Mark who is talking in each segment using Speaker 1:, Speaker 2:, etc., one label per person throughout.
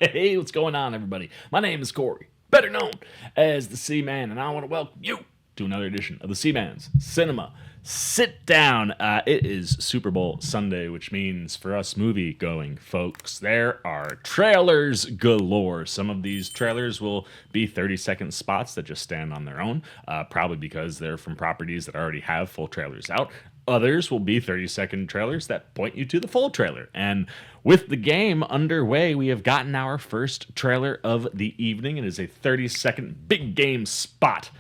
Speaker 1: Hey, what's going on, everybody? My name is Corey, better known as the Seaman, and I want to welcome you to another edition of the Seaman's Cinema Sit Down. It is Super Bowl Sunday, which means for us movie-going folks, there are trailers galore. Some of these trailers will be 30-second spots that just stand on their own, probably because they're from properties that already have full trailers out. Others will be 30-second trailers that point you to the full trailer. And with the game underway, we have gotten our first trailer of the evening. It is a 30-second big game spot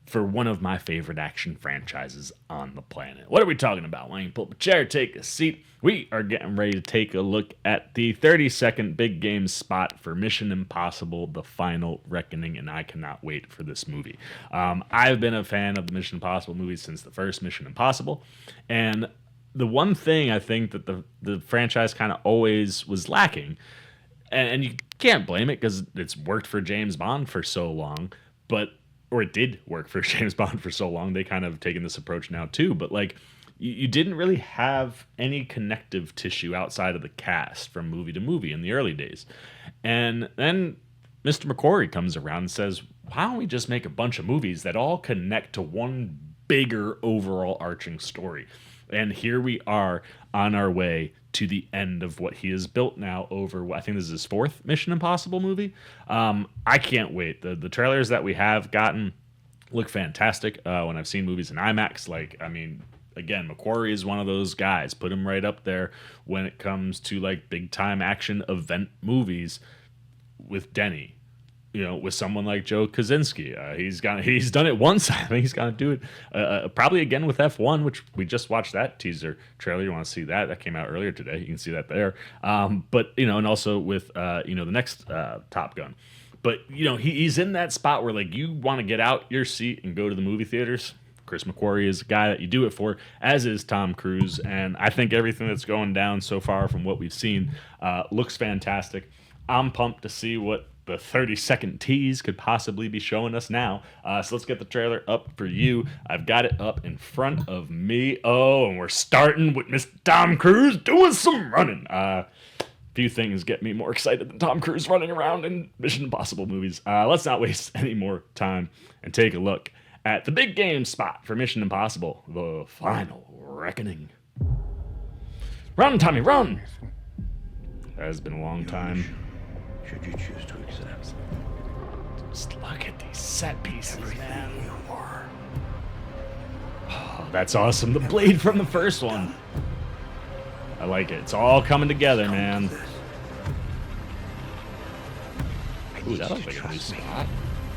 Speaker 1: for one of my favorite action franchises on the planet. What are we talking about? Why don't you pull up a chair, take a seat? We are getting ready to take a look at the 30-second big game spot for Mission Impossible: The Final Reckoning, and I cannot wait for this movie. I've been a fan of the Mission Impossible movies since the first Mission Impossible, and the one thing I think that the franchise kind of always was lacking, and you can't blame it because it's worked for James Bond for so long, or it did work for James Bond for so long. They kind of taken this approach now too, but like you didn't really have any connective tissue outside of the cast from movie to movie in the early days. And then Mr. McQuarrie comes around and says, why don't we just make a bunch of movies that all connect to one bigger overall arching story? And here we are on our way to the end of what he has built now over, I think this is his fourth Mission Impossible movie. I can't wait. The trailers that we have gotten look fantastic. When I've seen movies in IMAX, again, McQuarrie is one of those guys. Put him right up there when it comes to like big time action event movies with Denny. With someone like Joe Kosinski. He's done it once. I think he's going to do it probably again with F1, which we just watched that teaser trailer. You want to see that? That came out earlier today. You can see that there. And also with, the next Top Gun. But, he's in that spot where, like, you want to get out your seat and go to the movie theaters. Chris McQuarrie is the guy that you do it for, as is Tom Cruise. And I think everything that's going down so far from what we've seen looks fantastic. I'm pumped to see what the 30-second tease could possibly be showing us now. So let's get the trailer up for you. I've got it up in front of me. Oh, and we're starting with Mr. Tom Cruise doing some running. Few things get me more excited than Tom Cruise running around in Mission Impossible movies. Let's not waste any more time and take a look at the big game spot for Mission Impossible: The Final Reckoning. Run, Tommy, run! That has been a long time.
Speaker 2: Should you choose to accept?
Speaker 1: Just look at these set pieces, man.
Speaker 2: You are.
Speaker 1: Oh, that's awesome. The blade from the first one. I like it. It's all coming together, man. Ooh, that looks like a new spot.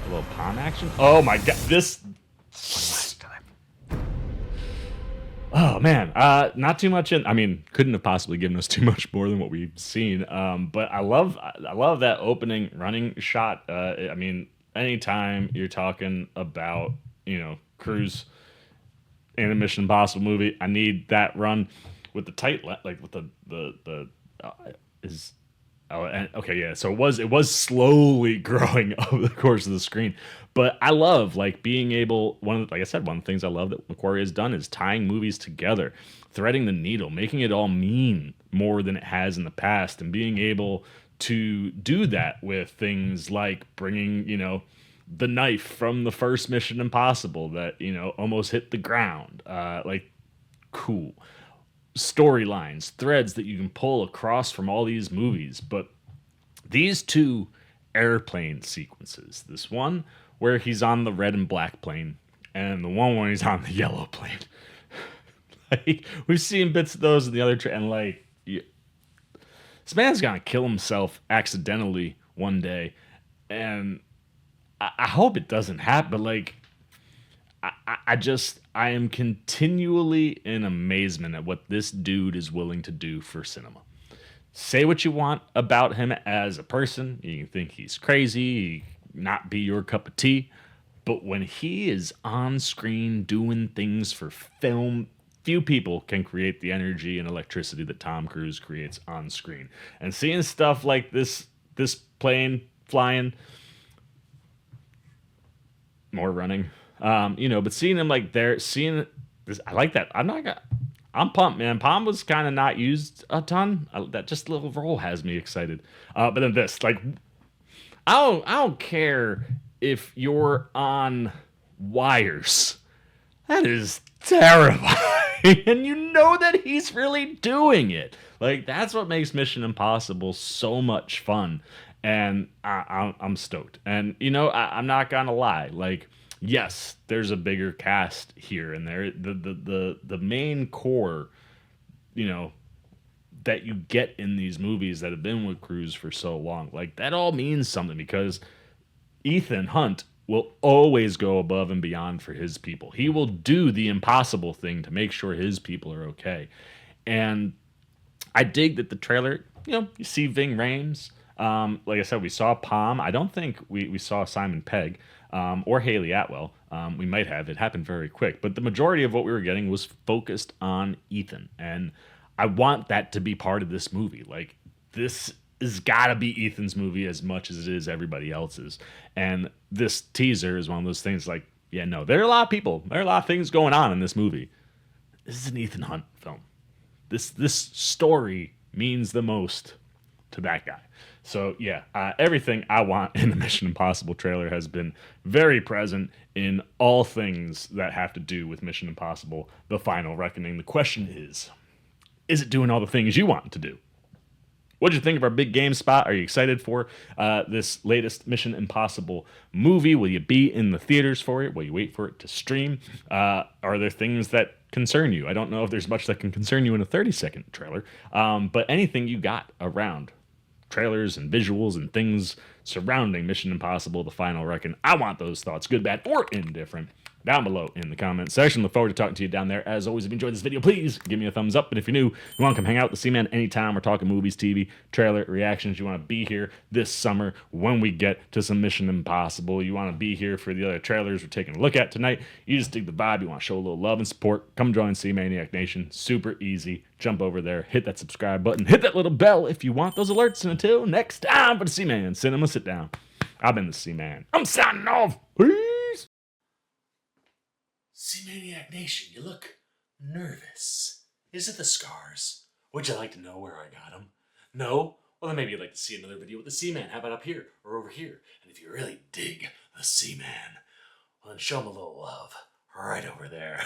Speaker 1: A little palm action. Oh my god, this. Oh man, not too much couldn't have possibly given us too much more than what we've seen. But I love that opening running shot. Anytime you're talking about, Cruise in a Mission Impossible movie, I need that run with the tight, So it was slowly growing over the course of the screen. But I love being able, one of the things I love that McQuarrie has done is tying movies together, threading the needle, making it all mean more than it has in the past, and being able to do that with things like bringing, the knife from the first Mission Impossible that, almost hit the ground. Cool storylines, threads that you can pull across from all these movies. But these two airplane sequences, this one where he's on the red and black plane, and the one where he's on the yellow plane. We've seen bits of those in the other this man's gonna kill himself accidentally one day, and I hope it doesn't happen. But I am continually in amazement at what this dude is willing to do for cinema. Say what you want about him as a person. You can think he's crazy, not be your cup of tea. But when he is on screen doing things for film, few people can create the energy and electricity that Tom Cruise creates on screen. And seeing stuff like this plane flying, more running, but seeing him seeing this, I like that. I'm pumped, man. Palm was kind of not used a ton. That just little role has me excited. But then this, like, I don't care if you're on wires. That is terrifying. And you know that he's really doing it. Like, that's what makes Mission Impossible so much fun. And I'm stoked. And, I'm not going to lie. Like, yes, there's a bigger cast here and there. The main core, you know, that you get in these movies that have been with Cruise for so long, like, that all means something because Ethan Hunt will always go above and beyond for his people. He will do the impossible thing to make sure his people are okay. And I dig that the trailer, you see Ving Rhames. Like I said, we saw Palm. I don't think we saw Simon Pegg or Haley Atwell. We might have. It happened very quick. But the majority of what we were getting was focused on Ethan. And I want that to be part of this movie. Like, this has got to be Ethan's movie as much as it is everybody else's. And this teaser is one of those things like, yeah, no, there are a lot of people. There are a lot of things going on in this movie. This is an Ethan Hunt film. This story means the most to that guy. So yeah, everything I want in the Mission Impossible trailer has been very present in all things that have to do with Mission Impossible: The Final Reckoning. The question is it doing all the things you want it to do? What did you think of our big game spot? Are you excited for this latest Mission Impossible movie? Will you be in the theaters for it? Will you wait for it to stream? Are there things that concern you? I don't know if there's much that can concern you in a 30-second trailer, but anything you got around trailers and visuals and things surrounding Mission Impossible: The Final Reckoning, I want those thoughts, good, bad, or indifferent, down below in the comments section. Look forward to talking to you down there. As always, if you enjoyed this video, please give me a thumbs up. And if you're new, you want to come hang out with the C-Man anytime. We're talking movies, TV, trailer reactions. You want to be here this summer when we get to some Mission Impossible. You want to be here for the other trailers we're taking a look at tonight. You just dig the vibe. You want to show a little love and support. Come join C-Maniac Nation. Super easy. Jump over there. Hit that subscribe button. Hit that little bell if you want those alerts. And until next time, for the C-Man Cinema Sit Down, I've been the C-Man. I'm signing off. Peace.
Speaker 3: C-Maniac Nation, you look nervous. Is it the scars? Would you like to know where I got them? No? Well, then maybe you'd like to see another video with the C-Man. How about up here or over here? And if you really dig the C-Man, well, then show him a little love right over there.